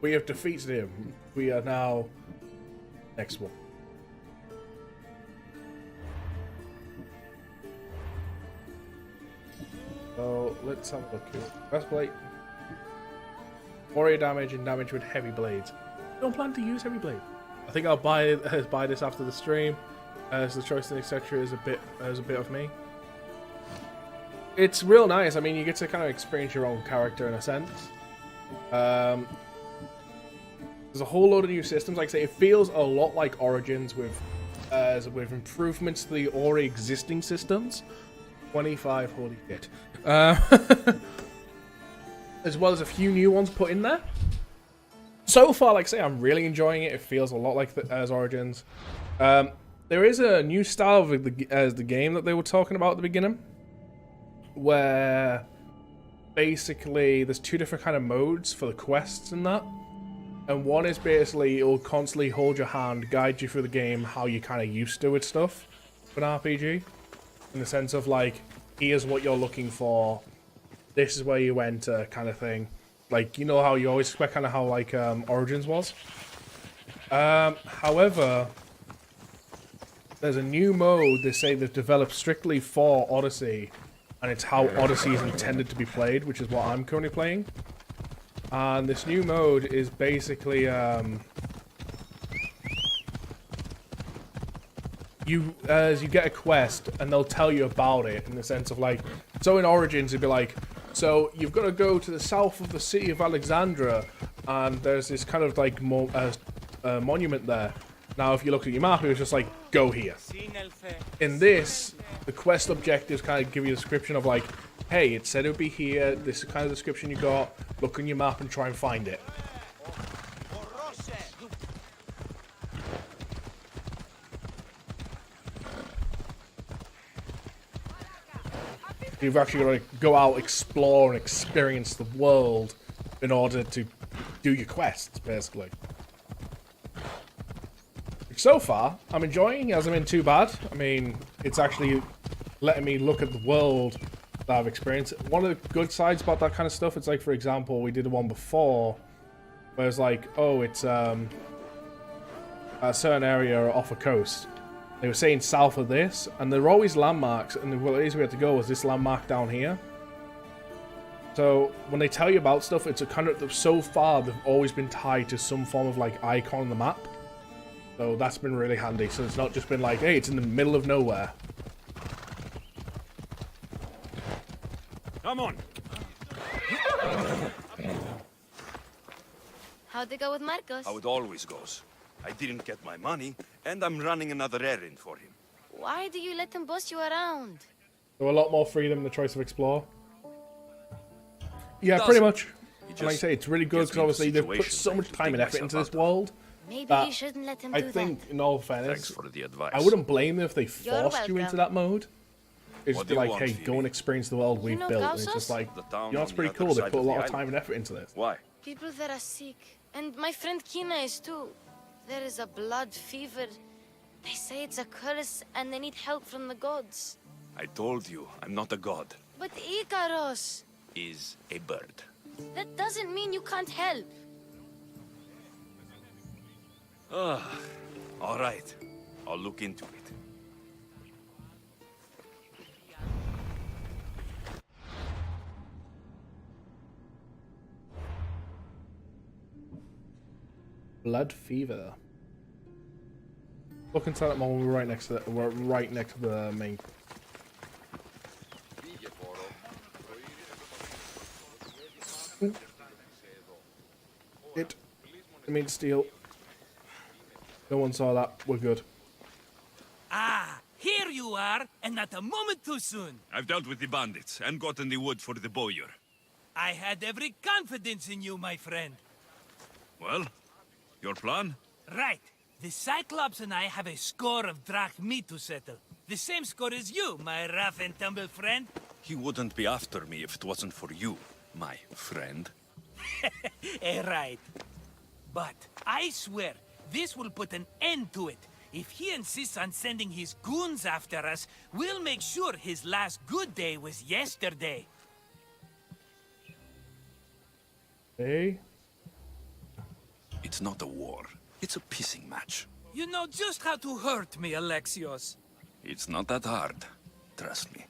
We have defeated him. We are now next one. So let's have a look here. Breastplate. Warrior damage and damage with heavy blades. I don't plan to use heavy blade. I think I'll buy this after the stream, as the choice and etc. is a bit of me. It's real nice. I mean, you get to kind of experience your own character in a sense. There's a whole load of new systems. Like I say, it feels a lot like Origins with improvements to the already existing systems. 25, holy shit. As well as a few new ones put in there. So far, like I say, I'm really enjoying it. It feels a lot like as Origins. There is a new style of the game that they were talking about at the beginning, where basically there's two different kind of modes for the quests and that. And one is basically it'll constantly hold your hand, guide you through the game how you kind of used to with stuff with an RPG. In the sense of like, here's what you're looking for, this is where you enter, kind of thing. Like, you know how you always expect kind of how like Origins was. However, there's a new mode they say they've developed strictly for Odyssey, and it's how Odyssey is intended to be played, which is what I'm currently playing. And this new mode is basically you get a quest and they'll tell you about it in the sense of like, so in Origins it'd be like, so you've got to go to the south of the city of Alexandria and there's this kind of like monument there. Now if you look at your map, it was just like, go here. In this, the quest objectives kind of give you a description of like, hey, it said it would be here, this is the kind of description you got, look on your map and try and find it. You've actually got to go out, explore and experience the world in order to do your quests, basically. So far, I'm enjoying it. It hasn't been too bad. I mean, it's actually letting me look at the world that I've experienced. One of the good sides about that kind of stuff, it's like, for example, we did one before where it's like, oh, it's a certain area off a coast. They were saying south of this, and there were always landmarks, and the place we had to go was this landmark down here. So when they tell you about stuff, it's a kind of, so far they've always been tied to some form of like icon on the map. So that's been really handy. So it's not just been like, hey, it's in the middle of nowhere. Come on. How'd it go with Marcos? How it always goes. I didn't get my money, and I'm running another errand for him. Why do you let him boss you around? There were a lot more freedom in the choice of explore. Yeah, pretty much. And like I say, it's really good because obviously they've put so much time and effort into this world. Maybe you shouldn't let him do I think, in all fairness, for the advice. I wouldn't blame them if they forced you into that mode. It's What just do you like, want, hey, Phoebe? go and experience the world we've know built. And it's Kausos? just like, The town you know, it's on pretty the cool. other They side put a of lot the of time island. and effort into this. Why? People that are sick. And my friend Kina is too. There is a blood fever. They say it's a curse and they need help from the gods. I told you, I'm not a god. But Ikaros, Is a bird. that doesn't mean you can't help. All right. I'll look into it. Blood fever. Look inside that mall. We're right next to the main. It. I mean steel. No one saw that. We're good. Ah, here you are, and not a moment too soon. I've dealt with the bandits and gotten the wood for the bowyer. I had every confidence in you, my friend. Well, your plan? Right. The Cyclops and I have a score of drachmi to settle. The same score as you, my rough and tumble friend. He wouldn't be after me if it wasn't for you, my friend. Right. But I swear, this will put an end to it. If he insists on sending his goons after us, we'll make sure his last good day was yesterday. Hey. It's not a war. It's a pissing match. You know just how to hurt me, Alexios. It's not that hard. Trust me.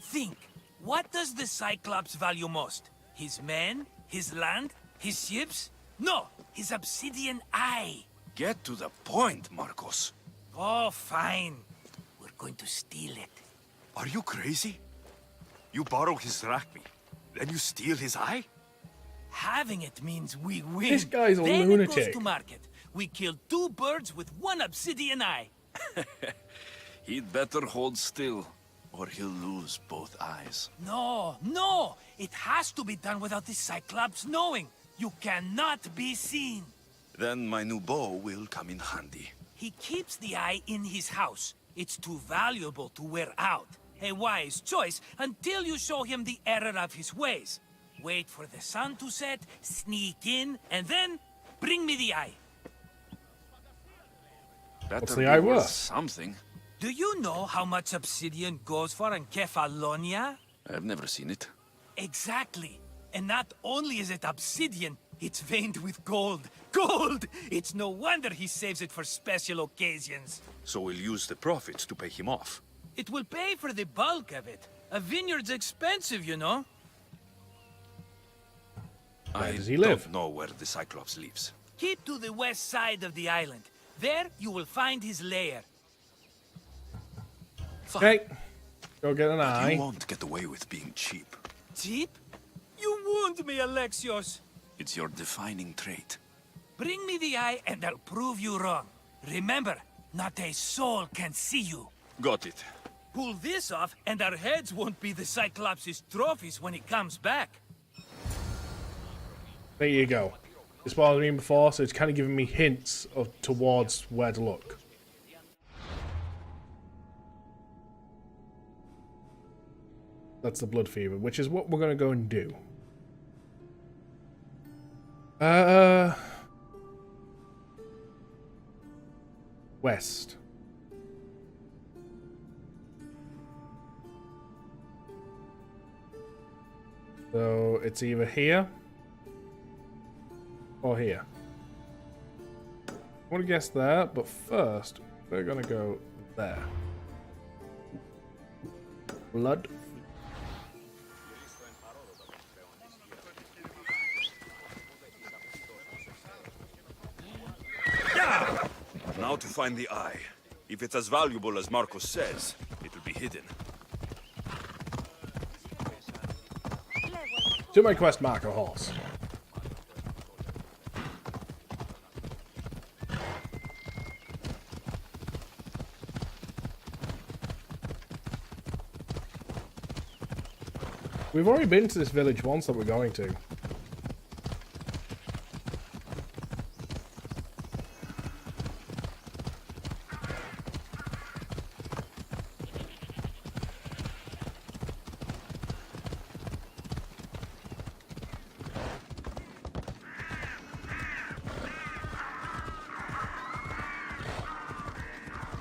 Think. What does the Cyclops value most? His men? His land? His ships? No! His obsidian eye! Get to the point, Marcos. Oh, fine. We're going to steal it. Are you crazy? You borrow his drachmi, then you steal his eye? Having it means we win. This guy's a then lunatic. It goes to market. We kill 2 birds with 1 obsidian eye. He'd better hold still, or he'll lose both eyes. No, no! It has to be done without the Cyclops knowing. You cannot be seen. Then my new bow will come in handy. He keeps the eye in his house. It's too valuable to wear out. A wise choice until you show him the error of his ways. Wait for the sun to set, sneak in, and then bring me the eye. Better the be eye worth worth? something. Do you know how much obsidian goes for in Kefalonia? I've never seen it. Exactly. And not only is it obsidian, it's veined with gold. Gold! It's no wonder he saves it for special occasions. So we'll use the profits to pay him off. It will pay for the bulk of it. A vineyard's expensive, you know. Where does he live? Don't know where the Cyclops lives. Keep to the west side of the island. There, you will find his lair. Okay. Go get an You eye. won't get away with being cheap. Cheap? You wound me, Alexios. It's your defining trait. Bring me the eye and I'll prove you wrong. Remember, not a soul can see you. Got it. Pull this off and our heads won't be the Cyclops' trophies when he comes back. There you go. This was me before, so it's kind of giving me hints of towards where to look. That's the blood fever, which is what we're going to go and do. West. So it's either here or here. I want to guess there, but first we're going to go there. Blood. Now to find the eye. If it's as valuable as Marcos says, it'll be hidden. Do my quest, Marco Horse. We've already been to this village once that we're going to.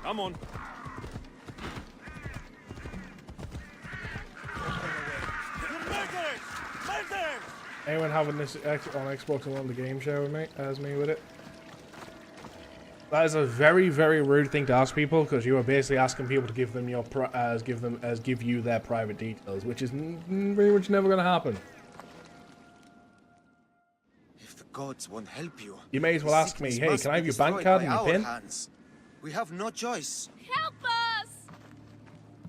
Come on. Anyone having this on Xbox One the game show with me, as me with it? That is a very, very rude thing to ask people, because you are basically asking people to give them your give you their private details, which is pretty much never going to happen. If the gods won't help you, You may as well the ask me, sickness hey, must can I have be your bank destroyed card by and your our pin? hands. We have no choice. Help us!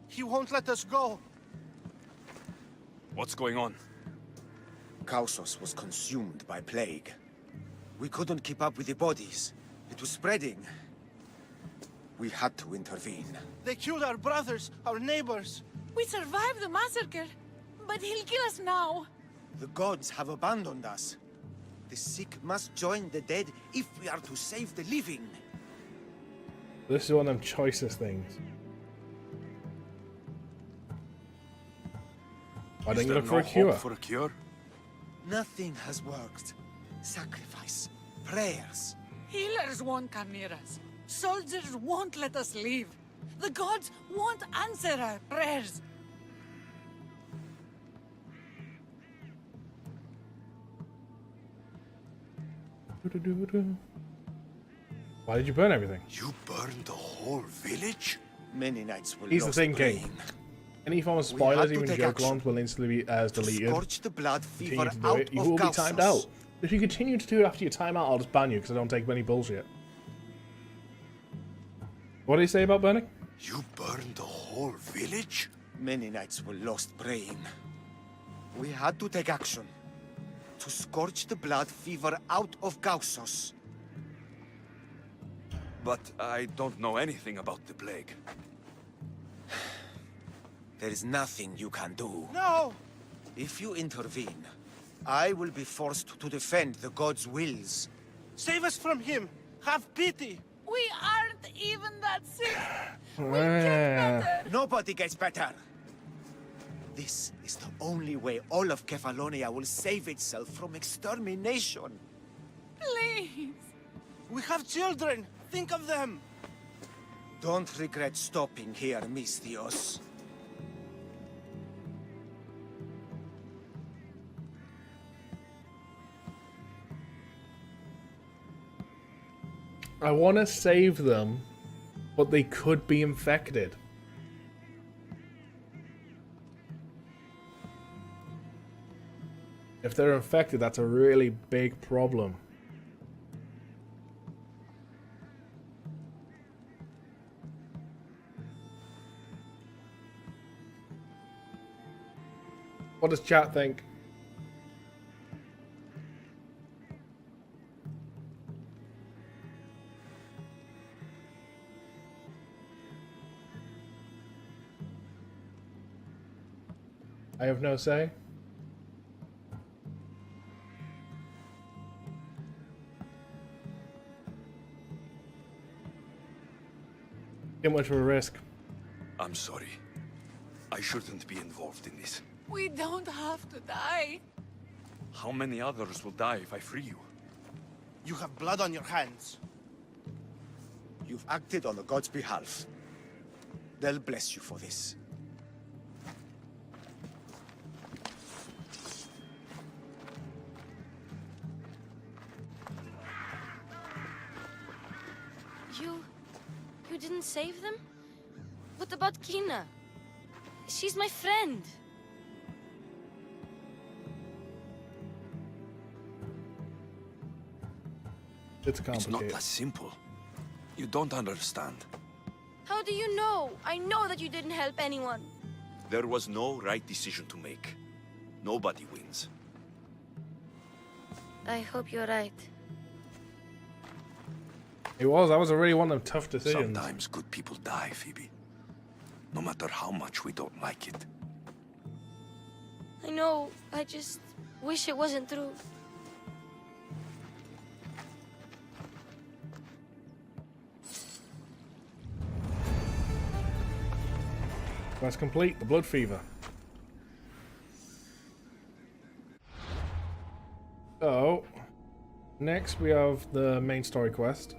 He won't let us go. What's going on? Kausos was consumed by plague. We couldn't keep up with the bodies. It was spreading. We had to intervene. They killed our brothers, our neighbors. We survived the massacre, but he'll kill us now. The gods have abandoned us. The sick must join the dead if we are to save the living. This is one of them choicest things. Why don't you look for a cure? For a cure? Nothing has worked. Sacrifice, prayers. Healers won't come near us. Soldiers won't let us leave. The gods won't answer our prayers. Why did you burn everything? You burned the whole village? Many nights were Here's the lost thing, King. praying. Any form of We spoilers, had to even take joke action ones, will instantly be deleted. Scorch the blood fever Continue to do out it. You of will be timed Gaussos. out. If you continue to do it after your timeout, I'll just ban you because I don't take any bullshit. What did he say about burning? You burned the whole village? Many nights were lost praying. We had to take action to scorch the blood fever out of Gaussos. But I don't know anything about the plague. There is nothing you can do. No! If you intervene, I will be forced to defend the gods' wills. Save us from him! Have pity! We aren't even that sick. Nobody gets better. This is the only way all of Kefalonia will save itself from extermination. Please. We have children! Think of them! Don't regret stopping here, Misthios. I want to save them, but they could be infected. If they're infected, that's a really big problem. What does chat think? I have no say. Too much of a risk. I'm sorry. I shouldn't be involved in this. We don't have to die. How many others will die if I free you? You have blood on your hands. You've acted on the gods' behalf. They'll bless you for this. You didn't save them? What about Kina? She's my friend. It's It's not complicated. that simple. You don't understand. How do you know? I know that you didn't help anyone. There was no right decision to make. Nobody wins. I hope you're right. It was. That was a really one of them tough decisions. Sometimes good people die, Phoebe. No matter how much we don't like it. I know. I just wish it wasn't true. Quest complete. The blood fever. So, next we have the main story quest.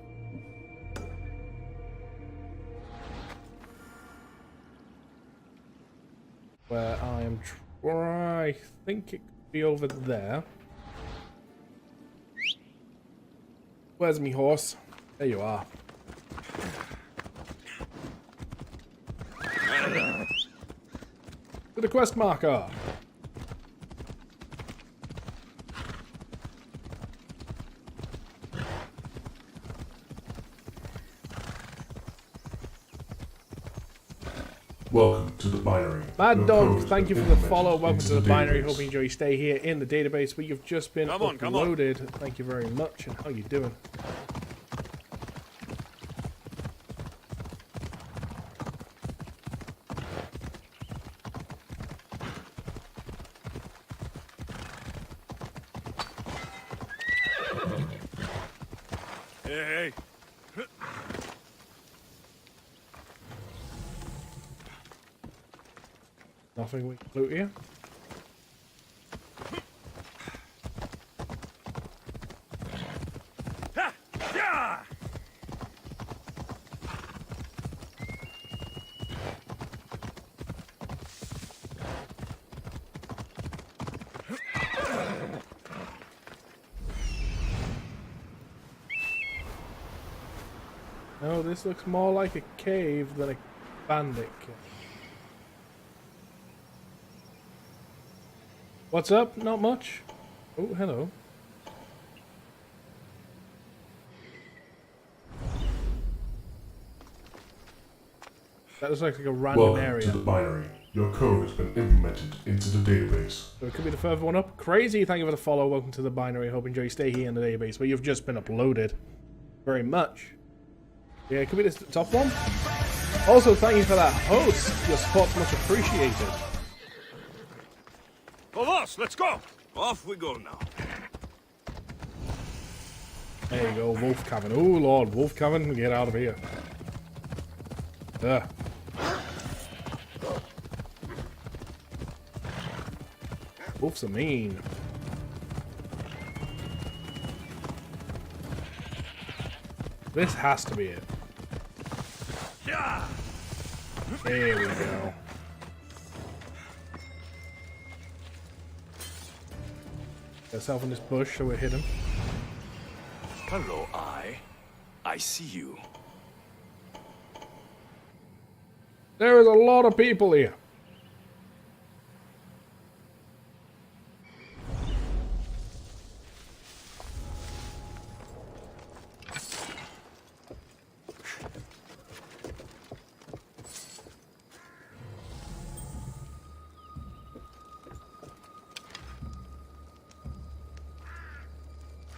Where I am I think it could be over there. Where's me horse? There you are. To the quest marker. Welcome to the binary. Mad Your Dog, codes thank you have for the been follow. entered Welcome into to the binary. database. Hope you enjoy your stay here in the database where you've just been Come on. uploaded. Thank you very much. And how you doing? Hey. Nothing we can loot here. No, this looks more like a cave than a bandit cave. What's up? Not much. Oh, hello. That looks like a random Welcome area. to the binary. Your code has been implemented into the database. So it could be the further one up. Crazy, thank you for the follow. Welcome to the binary. Hope you enjoy. Stay here in the database, but you've just been uploaded. Very much. Yeah, it could be this top one. Also, thank you for that host. Your support's much appreciated. Vamos, let's go. Off we go now. There you go, Wolf Cavern. Oh Lord, Wolf Cavern, get out of here. Wolves are mean. This has to be it. There we go. Get yourself in this bush so we're hidden. Hello, I see you. There is a lot of people here.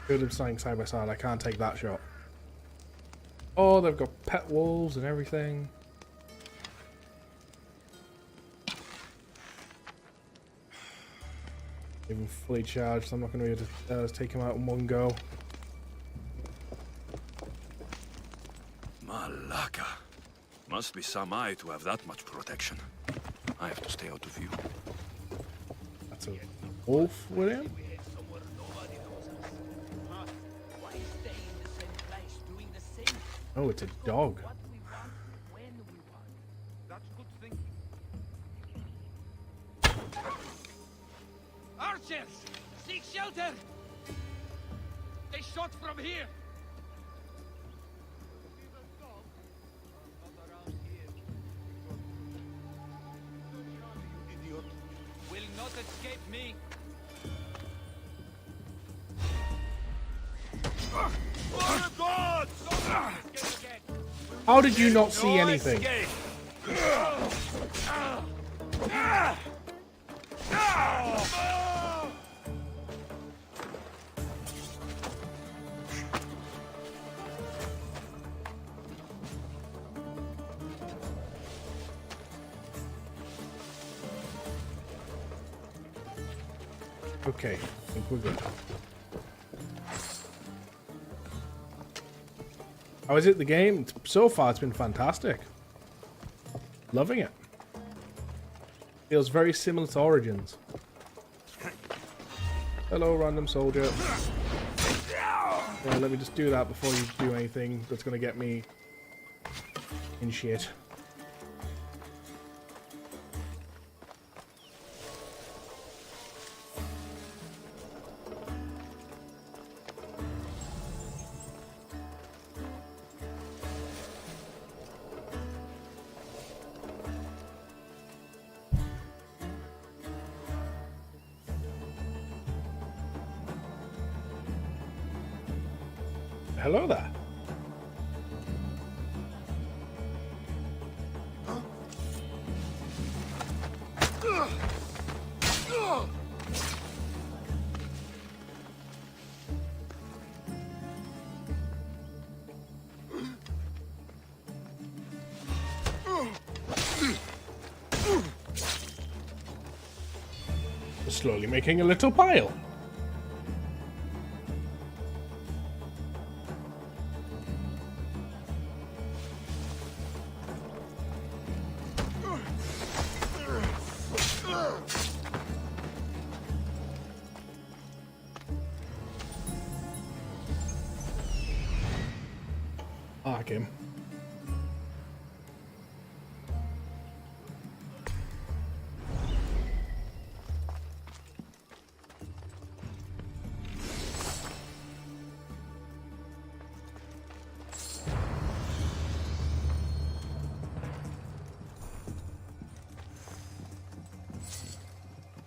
Good of standing side by side. I can't take that shot. Oh, they've got pet wolves and everything. Even fully charged, so I'm not going to be able to take him out in one go. Malaka. Must be some eye to have that much protection. I have to stay out of view. That's a wolf with him? Oh, it's a dog. Archers! Seek shelter! They shot from here! Will not escape me! How did you not see anything? Okay, I think we're good. How is it, the game? So far, it's been fantastic. Loving it. Feels very similar to Origins. Hello, random soldier. Yeah, let me just do that before you do anything that's going to get me in shit. Hello there. Slowly making a little pile. Arc him.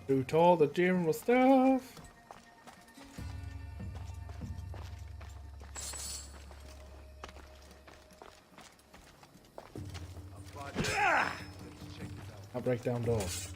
Loot all the general stuff. I'll break down doors.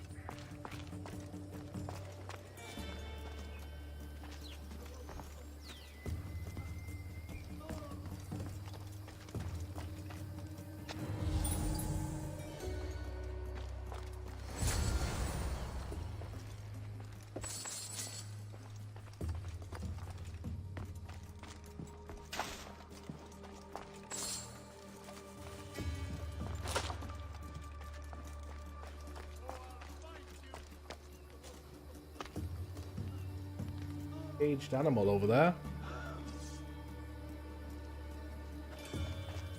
Caged animal over there.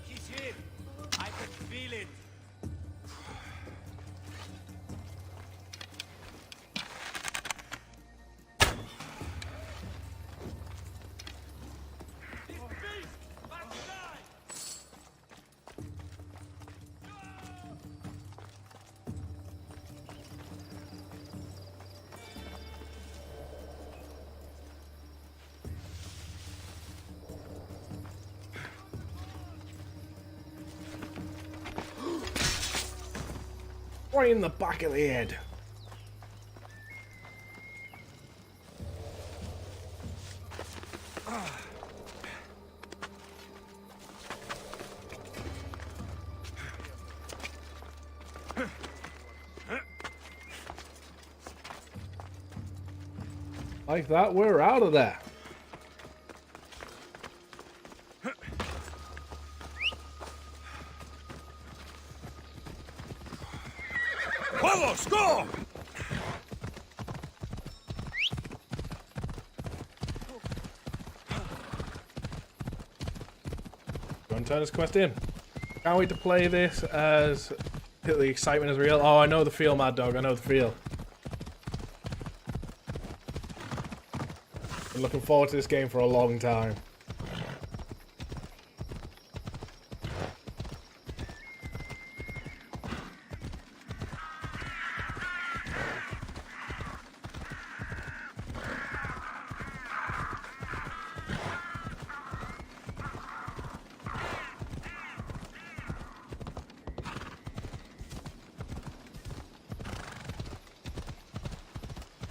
He's here. I can feel it. This beast must die. Right in the back of the head. Like that, we're out of there. Vamos, go! Go and turn this quest in. Can't wait to play this as the excitement is real. Oh, I know the feel, Mad Dog. I know the feel. Been looking forward to this game for a long time.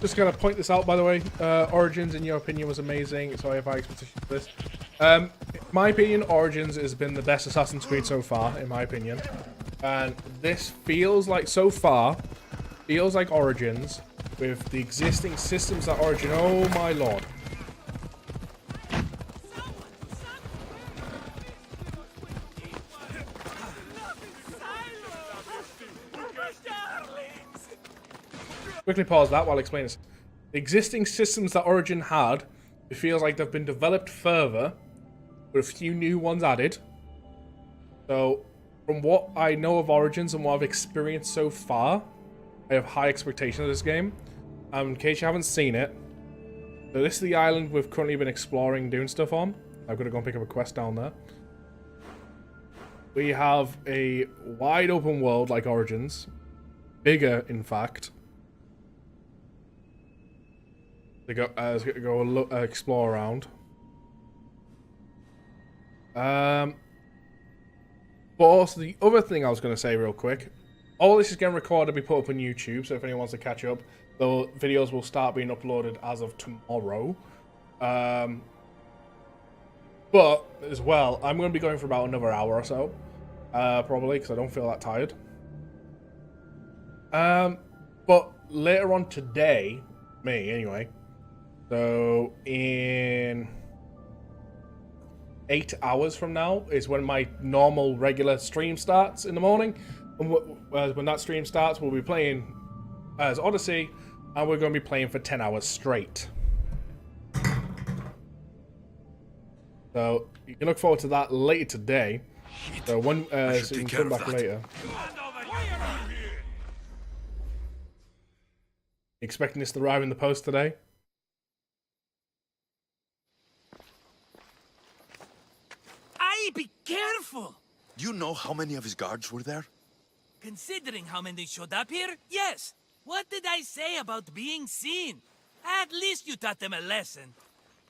Just gonna point this out, by the way. Origins, in your opinion, was amazing. Sorry if I expectations for this. In my opinion, Origins has been the best Assassin's Creed so far, in my opinion. And this feels like, so far, feels like Origins with the existing systems that Origin. Oh my lord. Quickly pause that while I explain this. The existing systems that Origin had, it feels like they've been developed further, with a few new ones added. So, from what I know of Origins and what I've experienced so far, I have high expectations of this game. In case you haven't seen it, so this is the island we've currently been exploring, doing stuff on. I've got to go and pick up a quest down there. We have a wide open world like Origins. Bigger, in fact. To go explore around. But also the other thing I was going to say real quick, all this is getting recorded to be put up on YouTube, so if anyone wants to catch up, the videos will start being uploaded as of tomorrow. But as well, I'm going to be going for about another hour or so, probably, because I don't feel that tired. But later on today, me anyway. So in 8 hours from now is when my normal regular stream starts in the morning. And when that stream starts, we'll be playing as Odyssey, and we're going to be playing for 10 hours straight. So you can look forward to that later today. So when so you can come back later. Expecting this to arrive in the post today? Be careful! Do you know how many of his guards were there? Considering how many showed up here, yes. What did I say about being seen? At least you taught them a lesson.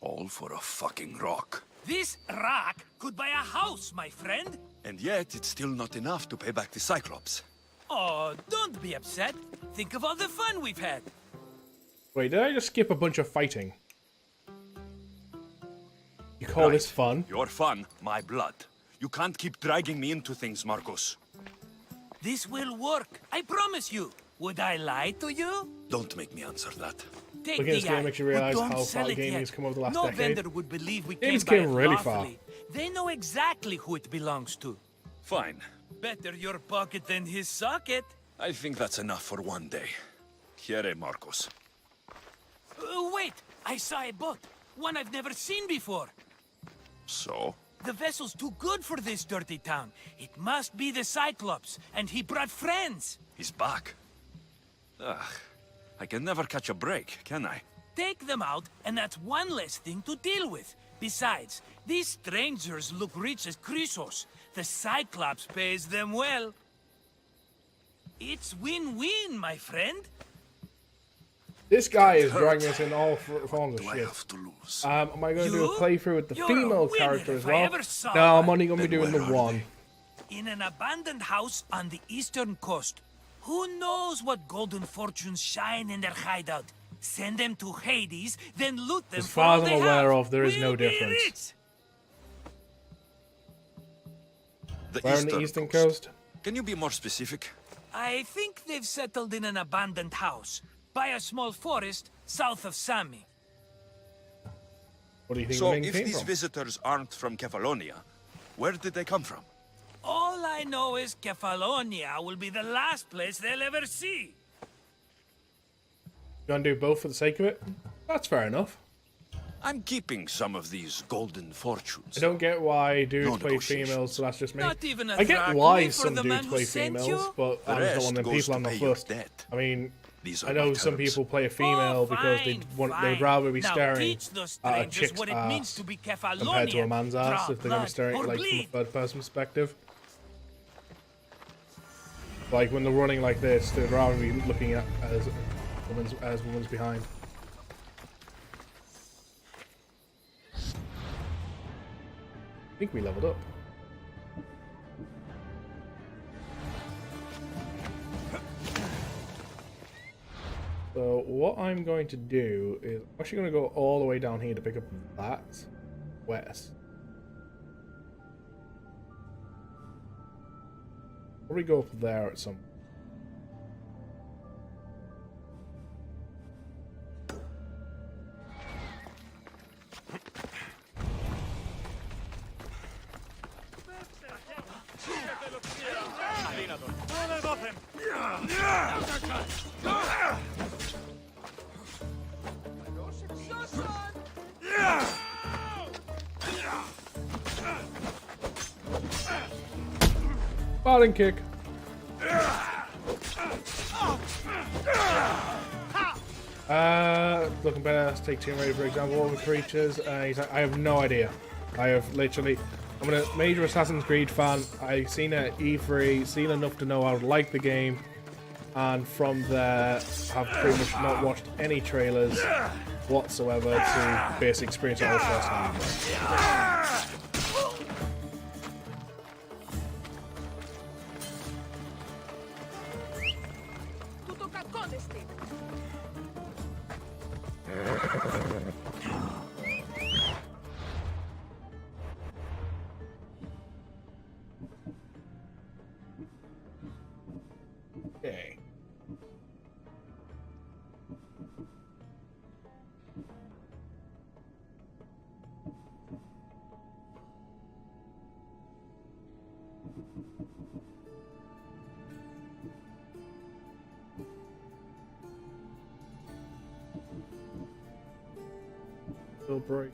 All for a fucking rock. This rock could buy a house, my friend. And yet, it's still not enough to pay back the Cyclops. Oh, don't be upset. Think of all the fun we've had. Wait, did I just skip a bunch of fighting? You call this fun? Your fun, my blood. You can't keep dragging me into things, Marcos. This will work, I promise you. Would I lie to you? Don't make me answer that. Take Looking at this the game eye, makes you but realise don't how far sell the it gaming yet. has come over the last no decade. vendor would believe we Games came by came it really far. lawfully. They know exactly who it belongs to. Fine. Better your pocket than his socket. I think that's enough for one day. Here, Marcos. Wait! I saw a boat. One I've never seen before. So? The vessel's too good for this dirty town. It must be the Cyclops, and he brought friends. He's back. Ugh. I can never catch a break, can I? Take them out, and that's one less thing to deal with. Besides, these strangers look rich as Chrysos. The Cyclops pays them well. It's win-win, my friend. This guy is dragging us in all forms of Do I shit. have to lose? Am I going to do a You? playthrough with the You're female a winner character as if I well? ever saw No, I'm one. only going to be Then doing the where are one. In an abandoned house on the eastern coast. Who knows what golden fortunes shine in their hideout? Send them to Hades, then loot them As for far all as I'm they aware have. of, there is no We'll be difference. rich. The Where on the eastern coast? Can you be more specific? I think they've settled in an abandoned house by a small forest south of Sami. What do you think So, the main if came these from? visitors aren't from Kefalonia, where did they come from? All I know is Kefalonia will be the last place they'll ever see. You want to do both for the sake of it? That's fair enough. I'm keeping some of these golden fortunes. I don't get why dudes No play negotiations. females, so that's just me. Not even a I get drachma why for some the man dudes who play sent females, you? but The I'm just rest one of them goes people to I'm not pay your first. debt. I mean, These are I know my some terms. people play a female because they'd rather be now staring teach those at a strangers chick's what it means ass to be compared to a Kefalonia. man's ass Draw if they're going to blood stare at or it like from a bleed. third-person perspective. Like when they're running like this, they'd rather be looking at as woman's behind. I think we leveled up. So what I'm going to do is I'm actually going to go all the way down here to pick up that west. Probably go up there at some. Bottom kick. Looking better. Let's take Tomb Raider for example. All the creatures. He's like, I have no idea. I have literally. I'm a major Assassin's Creed fan. I've seen it at E3, seen enough to know I would like the game, and from there, have pretty much not watched any trailers whatsoever to basically experience it all firsthand. Okay. Still break.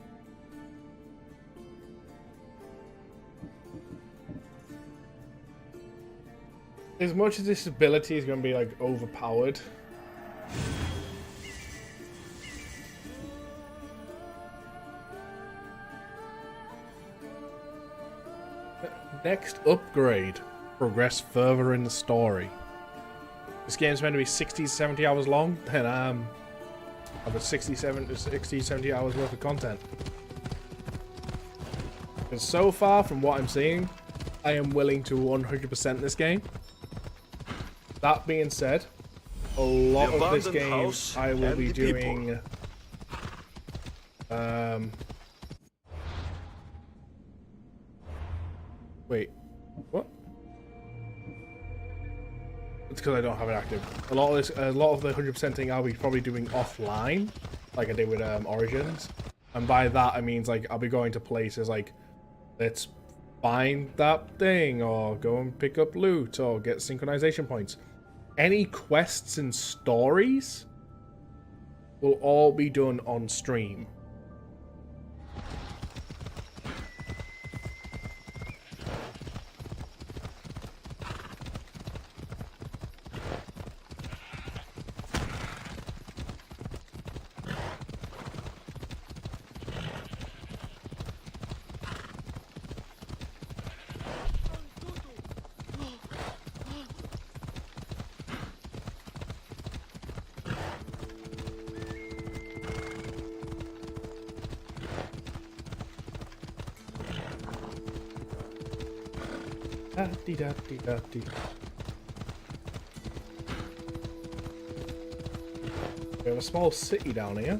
As much as this ability is going to be like overpowered, next upgrade, progress further in the story. this game's meant to be 60 to 70 hours long, then I've got 60 to 70 hours worth of content. And so far, from what I'm seeing, I am willing to 100% this game. That being said, a lot of this game I will be doing. Wait, what? It's because I don't have it active. A lot of the 100% thing I'll be probably doing offline, like I did with Origins, and by that I mean like I'll be going to places like, let's find that thing, or go and pick up loot, or get synchronization points. Any quests and stories will all be done on stream. Da-dee-da-dee-da-dee. We have a small city down here.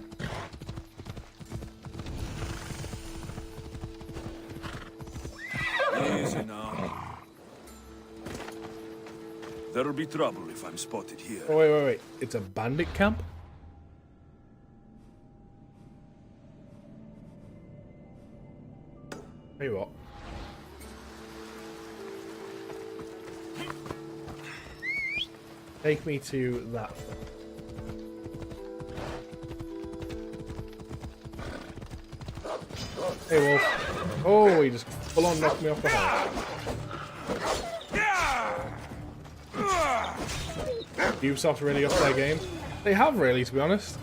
Easy now. There'll be trouble if I'm spotted here. Oh, wait. It's a bandit camp? Tell you what. Take me to that thing. Hey, Wolf. Oh, he just full on knocked me off the horse. Ubisoft really upped their game. They have really, to be honest.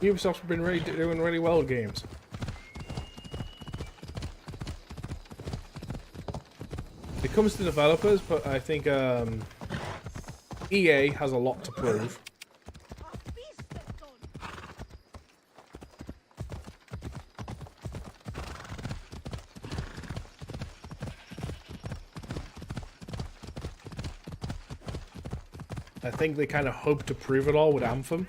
Ubisoft's been really doing really well with games. It comes to developers, but I think EA has a lot to prove. I think they kind of hope to prove it all with Anthem.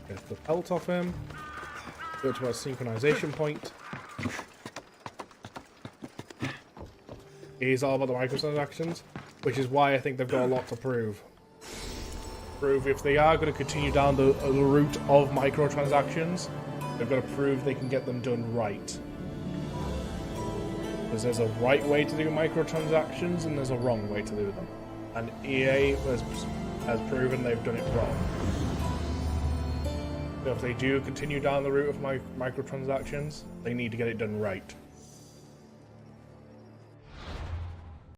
Get the pelt off him. Go to our synchronization point. He's all about the microtransactions, which is why I think they've got a lot to prove. Prove if they are going to continue down the route of microtransactions, they've got to prove they can get them done right. Because there's a right way to do microtransactions and there's a wrong way to do them. And EA has proven they've done it wrong. So if they do continue down the route of microtransactions, they need to get it done right.